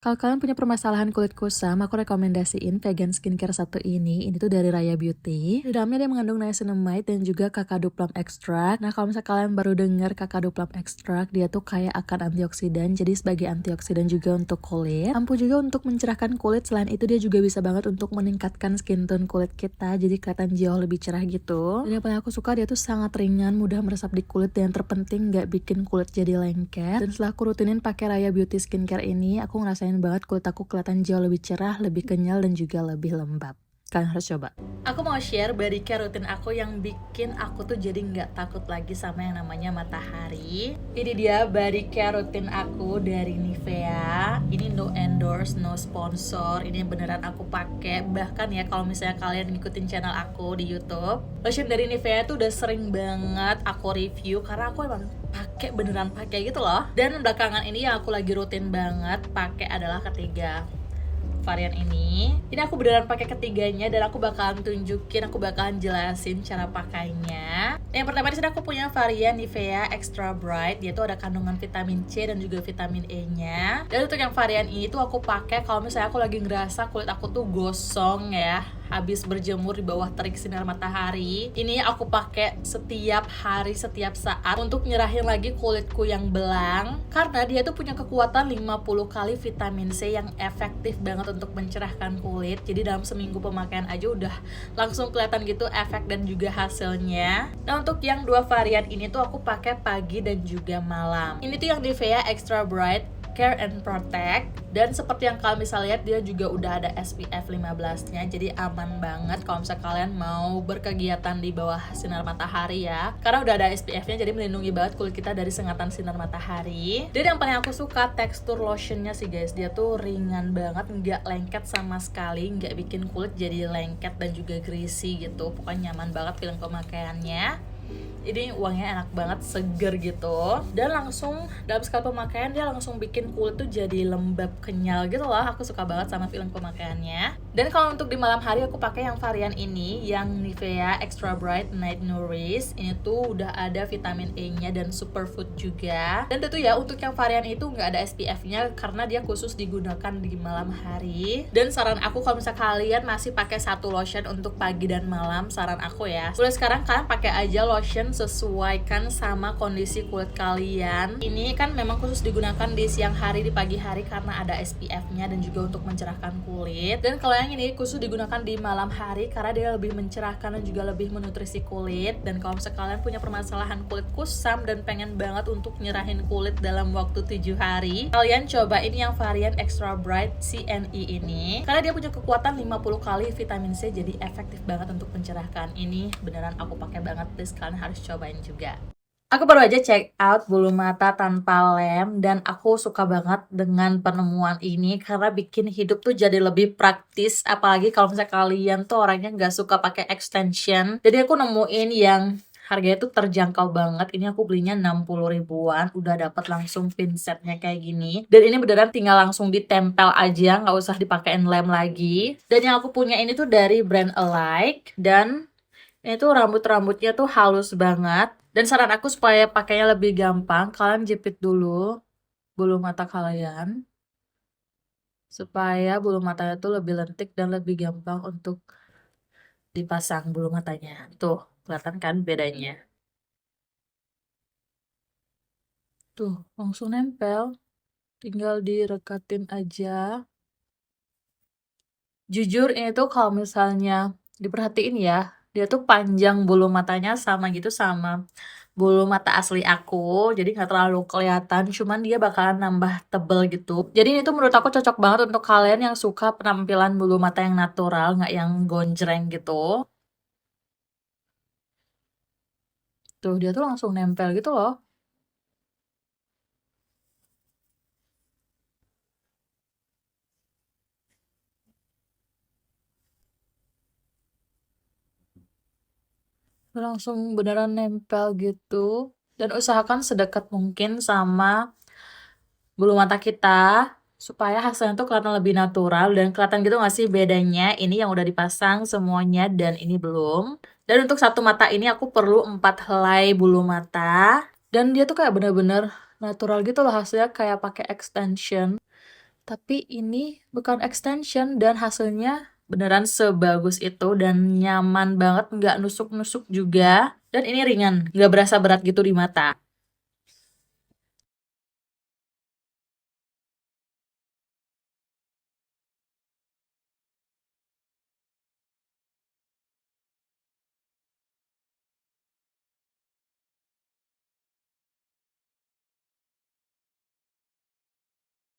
Kalau kalian punya permasalahan kulit kusam, aku rekomendasiin vegan skincare satu ini. Ini tuh dari Raya Beauty. Di dalamnya dia mengandung niacinamide dan juga kakadu plum extract. Nah, kalau misalnya kalian baru dengar kakadu plum extract, dia tuh kayak akan antioksidan. Jadi sebagai antioksidan juga untuk kulit. Ampuh juga untuk mencerahkan kulit. Selain itu dia juga bisa banget untuk meningkatkan skin tone kulit kita. Jadi kelihatan jauh lebih cerah gitu. Dan yang paling aku suka dia tuh sangat ringan, mudah meresap di kulit. Dan yang terpenting nggak bikin kulit jadi lengket. Dan setelah aku rutinin pakai Raya Beauty skincare ini, aku ngerasain banget kulit aku kelihatan jauh lebih cerah, lebih kenyal, dan juga lebih lembab. Kalian harus coba. Aku mau share body care rutin aku yang bikin aku tuh jadi nggak takut lagi sama yang namanya matahari. Ini dia body care rutin aku dari Nivea. Ini no endorse, no sponsor. Ini beneran aku pakai. Bahkan ya kalau misalnya kalian ngikutin channel aku di YouTube, lotion dari Nivea tuh udah sering banget aku review karena aku emang beneran pakai gitu loh. Dan belakangan ini yang aku lagi rutin banget pakai adalah ketiga varian ini aku beneran pakai ketiganya dan aku bakalan tunjukin, aku bakalan jelasin cara pakainya. Yang pertama di sini aku punya varian Nivea Extra Bright, dia tuh ada kandungan vitamin C dan juga vitamin E-nya. Dan untuk yang varian ini tuh aku pakai kalau misalnya aku lagi ngerasa kulit aku tuh gosong ya, habis berjemur di bawah terik sinar matahari. Ini aku pakai setiap hari, setiap saat untuk nyerahin lagi kulitku yang belang karena dia tuh punya kekuatan 50 kali vitamin C yang efektif banget untuk mencerahkan kulit. Jadi dalam seminggu pemakaian aja udah langsung kelihatan gitu efek dan juga hasilnya. Nah, untuk yang dua varian ini tuh aku pakai pagi dan juga malam. Ini tuh yang Nivea Extra Bright Care and Protect, dan seperti yang kalian bisa lihat dia juga udah ada SPF 15-nya, jadi aman banget kalau misalnya kalian mau berkegiatan di bawah sinar matahari ya, karena udah ada SPF-nya, jadi melindungi banget kulit kita dari sengatan sinar matahari. Dan yang paling aku suka tekstur lotionnya sih guys, dia tuh ringan banget, nggak lengket sama sekali, nggak bikin kulit jadi lengket dan juga greasy gitu, pokoknya nyaman banget feeling pemakaiannya. Ini uangnya enak banget, seger gitu. Dan langsung dalam sekali pemakaian dia langsung bikin kulit tuh jadi lembab, kenyal gitu loh. Aku suka banget sama feeling pemakaiannya. Dan kalau untuk di malam hari aku pakai yang varian ini, yang Nivea Extra Bright Night Nourish. Ini tuh udah ada vitamin E-nya dan superfood juga. Dan tentu ya untuk yang varian itu nggak ada SPF-nya karena dia khusus digunakan di malam hari. Dan saran aku kalau misalnya kalian masih pakai satu lotion untuk pagi dan malam, saran aku ya, mulai sekarang kalian pakai aja lotion sesuaikan sama kondisi kulit kalian. Ini kan memang khusus digunakan di siang hari, di pagi hari karena ada SPF-nya dan juga untuk mencerahkan kulit. Dan kalau yang ini khusus digunakan di malam hari karena dia lebih mencerahkan dan juga lebih menutrisi kulit. Dan kalau misalnya kalian punya permasalahan kulit kusam dan pengen banget untuk nyerahin kulit dalam waktu 7 hari, kalian cobain yang varian Extra Bright CNE ini karena dia punya kekuatan 50 kali vitamin C, jadi efektif banget untuk mencerahkan. Ini beneran aku pakai banget, please kalian harus cobain juga. Aku baru aja check out bulu mata tanpa lem dan aku suka banget dengan penemuan ini karena bikin hidup tuh jadi lebih praktis, apalagi kalau misalnya kalian tuh orangnya nggak suka pakai extension. Jadi aku nemuin yang harganya tuh terjangkau banget. Ini aku belinya 60 ribuan, udah dapat langsung pinsetnya kayak gini. Dan ini beneran tinggal langsung ditempel aja, nggak usah dipakein lem lagi. Dan yang aku punya ini tuh dari brand Alike, dan ini tuh rambut-rambutnya tuh halus banget. Dan saran aku supaya pakainya lebih gampang, kalian jepit dulu bulu mata kalian. Supaya bulu matanya tuh lebih lentik dan lebih gampang untuk dipasang bulu matanya. Tuh, kelihatan kan bedanya? Tuh, langsung nempel. Tinggal direkatin aja. Jujur ini tuh kalau misalnya diperhatiin ya, dia tuh panjang bulu matanya sama gitu sama bulu mata asli aku, jadi nggak terlalu kelihatan, cuman dia bakalan nambah tebel gitu. Jadi ini tuh menurut aku cocok banget untuk kalian yang suka penampilan bulu mata yang natural, nggak yang gonjreng gitu. Tuh, dia tuh langsung nempel gitu loh. Langsung beneran nempel gitu. Dan usahakan sedekat mungkin sama bulu mata kita supaya hasilnya tuh kelihatan lebih natural dan kelihatan gitu nggak sih bedanya ini yang udah dipasang semuanya dan ini belum. Dan untuk satu mata ini aku perlu 4 helai bulu mata dan dia tuh kayak bener-bener natural gitu loh hasilnya, kayak pakai extension. Tapi ini bukan extension dan hasilnya beneran sebagus itu dan nyaman banget, nggak nusuk-nusuk juga. Dan ini ringan, nggak berasa berat gitu di mata.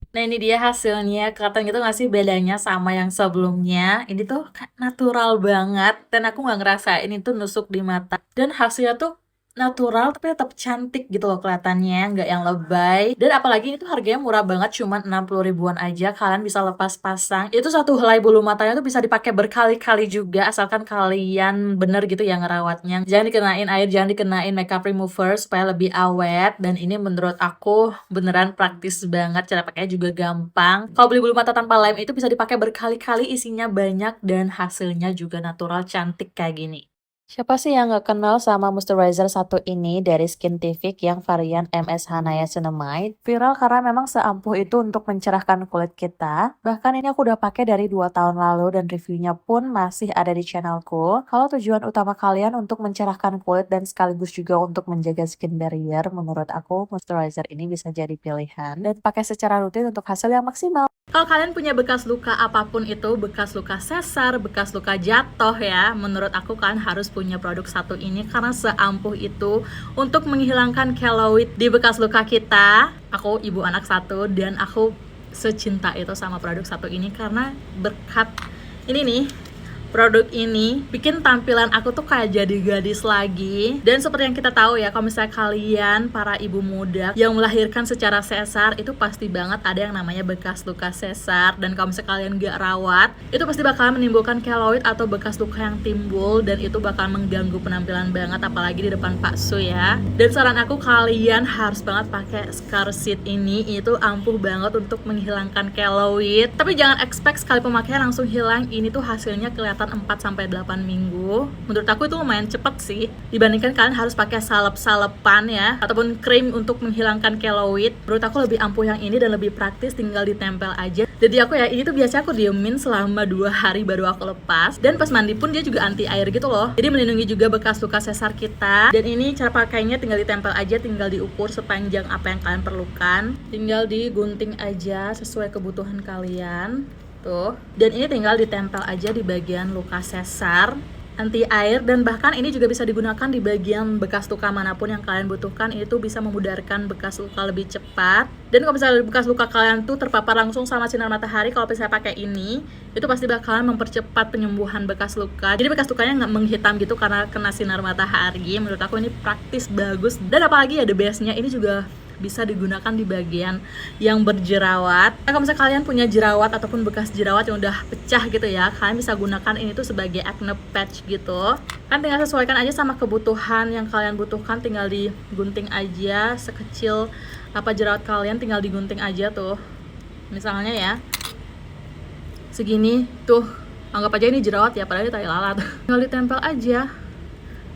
Nah ini dia hasilnya, kelihatan gitu nggak sih bedanya sama yang sebelumnya? Ini tuh natural banget, dan aku nggak ngerasa ini tuh nusuk di mata. Dan hasilnya tuh natural tapi tetap cantik gitu loh kelihatannya, nggak yang lebay. Dan apalagi itu harganya murah banget, cuma 60 ribuan aja, kalian bisa lepas pasang. Itu satu helai bulu matanya tuh bisa dipakai berkali-kali juga, asalkan kalian bener gitu ya ngerawatnya. Jangan dikenain air, jangan dikenain makeup remover supaya lebih awet. Dan ini menurut aku beneran praktis banget, cara pakainya juga gampang. Kalau beli bulu mata tanpa lem itu bisa dipakai berkali-kali, isinya banyak dan hasilnya juga natural cantik kayak gini. Siapa sih yang nggak kenal sama moisturizer satu ini dari Skintific yang varian MS Niacinamide? Viral karena memang seampuh itu untuk mencerahkan kulit kita. Bahkan ini aku udah pakai dari 2 tahun lalu dan reviewnya pun masih ada di channelku. Kalau tujuan utama kalian untuk mencerahkan kulit dan sekaligus juga untuk menjaga skin barrier, menurut aku moisturizer ini bisa jadi pilihan dan pakai secara rutin untuk hasil yang maksimal. Kalau kalian punya bekas luka apapun itu, bekas luka sesar, bekas luka jatuh ya, menurut aku kalian harus punya produk satu ini karena seampuh itu untuk menghilangkan keloid di bekas luka kita. Aku ibu anak satu dan aku secinta itu sama produk satu ini karena berkat ini nih, produk ini bikin tampilan aku tuh kayak jadi gadis lagi. Dan seperti yang kita tahu ya, kalau misalnya kalian para ibu muda yang melahirkan secara sesar, itu pasti banget ada yang namanya bekas luka sesar. Dan kalau misalnya kalian gak rawat, itu pasti bakal menimbulkan keloid atau bekas luka yang timbul, dan itu bakal mengganggu penampilan banget, apalagi di depan Pak Su ya. Dan saran aku, kalian harus banget pakai Scar Seed ini, itu ampuh banget untuk menghilangkan keloid. Tapi jangan expect sekali pemakaian langsung hilang, ini tuh hasilnya kelihatan 4-8 minggu. Menurut aku itu lumayan cepet sih, dibandingkan kalian harus pakai salep-salepan ya, ataupun krim untuk menghilangkan keloid. Menurut aku lebih ampuh yang ini dan lebih praktis, tinggal ditempel aja. Jadi aku ya, ini tuh biasanya aku diemin selama 2 hari baru aku lepas. Dan pas mandi pun dia juga anti air gitu loh, jadi melindungi juga bekas luka sesar kita. Dan ini cara pakainya tinggal ditempel aja, tinggal diukur sepanjang apa yang kalian perlukan, tinggal digunting aja sesuai kebutuhan kalian tuh. Dan ini tinggal ditempel aja di bagian luka sesar, anti air, dan bahkan ini juga bisa digunakan di bagian bekas luka manapun yang kalian butuhkan. Itu bisa memudarkan bekas luka lebih cepat. Dan kalau misalnya bekas luka kalian tuh terpapar langsung sama sinar matahari, kalau misalnya pakai ini, itu pasti bakalan mempercepat penyembuhan bekas luka. Jadi bekas lukanya nggak menghitam gitu karena kena sinar matahari. Menurut aku ini praktis, bagus, dan apalagi ya the bestnya, ini juga bisa digunakan di bagian yang berjerawat. Nah, kalau misalnya kalian punya jerawat ataupun bekas jerawat yang udah pecah gitu ya, kalian bisa gunakan ini tuh sebagai acne patch gitu. Kan tinggal sesuaikan aja sama kebutuhan yang kalian butuhkan, tinggal digunting aja sekecil apa jerawat kalian, tinggal digunting aja tuh. Misalnya ya, segini tuh, anggap aja ini jerawat ya, padahal ini tai lalat. Tinggal ditempel aja.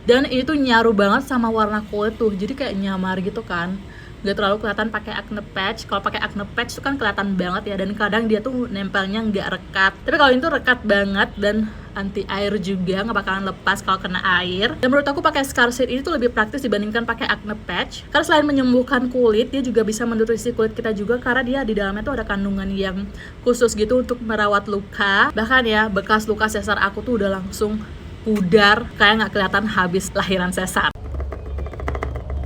Dan ini tuh nyaru banget sama warna kulit tuh, jadi kayak nyamar gitu kan, nggak terlalu kelihatan pakai acne patch. Kalau pakai acne patch tuh kan kelihatan banget ya, dan kadang dia tuh nempelnya nggak rekat. Tapi kalau ini tuh rekat banget dan anti air juga, nggak bakalan lepas kalau kena air. Dan menurut aku pakai Scar Seed ini tuh lebih praktis dibandingkan pakai acne patch, karena selain menyembuhkan kulit, dia juga bisa menutrisi kulit kita juga, karena dia di dalamnya tuh ada kandungan yang khusus gitu untuk merawat luka. Bahkan ya, bekas luka sesar aku tuh udah langsung pudar, kayak nggak kelihatan habis lahiran sesar.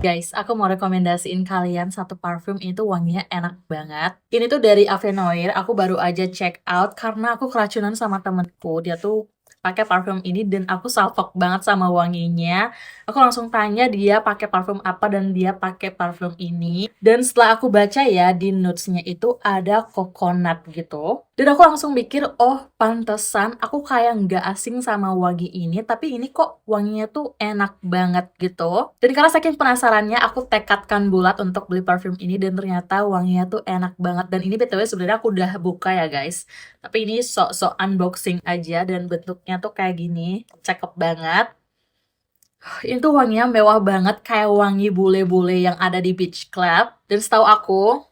Guys, aku mau rekomendasiin kalian satu parfum, itu wanginya enak banget. Ini tuh dari Avenoir, aku baru aja check out karena aku keracunan sama temenku. Dia tuh pakai parfum ini dan aku salfok banget sama wanginya. Aku langsung tanya dia pakai parfum apa dan dia pakai parfum ini. Dan setelah aku baca ya, di notes-nya itu ada coconut gitu. Dan aku langsung mikir, oh pantesan aku kayak nggak asing sama wangi ini, tapi ini kok wanginya tuh enak banget gitu. Dan karena saking penasarannya, aku tekadkan bulat untuk beli parfum ini, dan ternyata wanginya tuh enak banget. Dan ini BTW sebenarnya aku udah buka ya guys, tapi ini sok-sok unboxing aja, dan bentuknya tuh kayak gini, cakep banget. Ini tuh wanginya mewah banget, kayak wangi bule-bule yang ada di beach club. Dan setahu aku,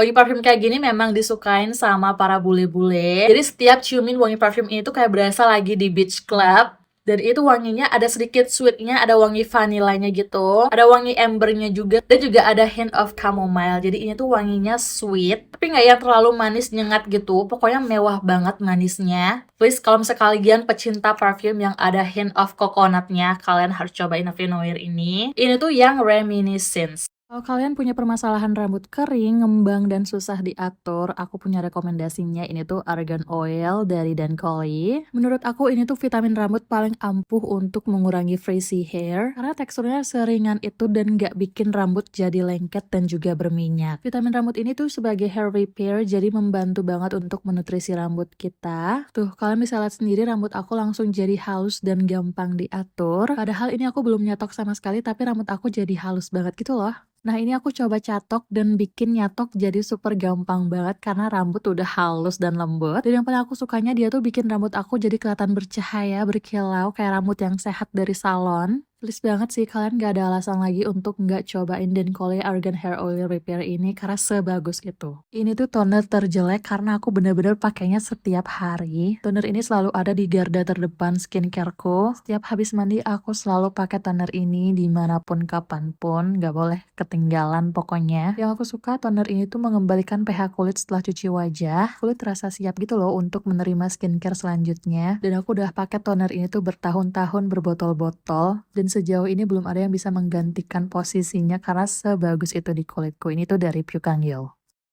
Wangi parfum kayak gini memang disukain sama para bule-bule. Jadi setiap ciumin wangi parfum ini tuh kayak berasa lagi di beach club. Dan itu wanginya ada sedikit sweetnya, ada wangi vanilanya gitu, ada wangi embernya juga, dan juga ada hint of chamomile. Jadi ini tuh wanginya sweet, tapi nggak yang terlalu manis nyengat gitu. Pokoknya mewah banget manisnya. Please kalau misalnya kalian pecinta parfum yang ada hint of coconutnya, kalian harus cobain Navia Noir ini. Ini tuh yang Reminiscence. Kalau kalian punya permasalahan rambut kering, ngembang, dan susah diatur, aku punya rekomendasinya. Ini tuh Argan Oil dari Dancoli. Menurut aku ini tuh vitamin rambut paling ampuh untuk mengurangi frizzy hair. Karena teksturnya seringan itu dan nggak bikin rambut jadi lengket dan juga berminyak. Vitamin rambut ini tuh sebagai hair repair, jadi membantu banget untuk menutrisi rambut kita. Tuh, kalian bisa lihat sendiri rambut aku langsung jadi halus dan gampang diatur. Padahal ini aku belum nyatok sama sekali, tapi rambut aku jadi halus banget gitu loh. Nah ini aku coba catok dan bikin nyatok jadi super gampang banget karena rambut udah halus dan lembut. Dan yang paling aku sukanya dia tuh bikin rambut aku jadi kelihatan bercahaya, berkilau kayak rambut yang sehat dari salon. Please banget sih kalian gak ada alasan lagi untuk nggak cobain Dancoli Argan Hair Oil Repair ini karena sebagus itu. Ini tuh toner terjelek karena aku bener-bener pakainya setiap hari. Toner ini selalu ada di garda terdepan skincareku. Setiap habis mandi aku selalu pakai toner ini dimanapun kapanpun, gak boleh ketinggalan pokoknya. Yang aku suka toner ini tuh mengembalikan pH kulit setelah cuci wajah. Kulit terasa siap gitu loh untuk menerima skincare selanjutnya. Dan aku udah pakai toner ini tuh bertahun-tahun berbotol-botol. Dan sejauh ini belum ada yang bisa menggantikan posisinya karena sebagus itu di kulitku. Ini tuh dari Pucangil.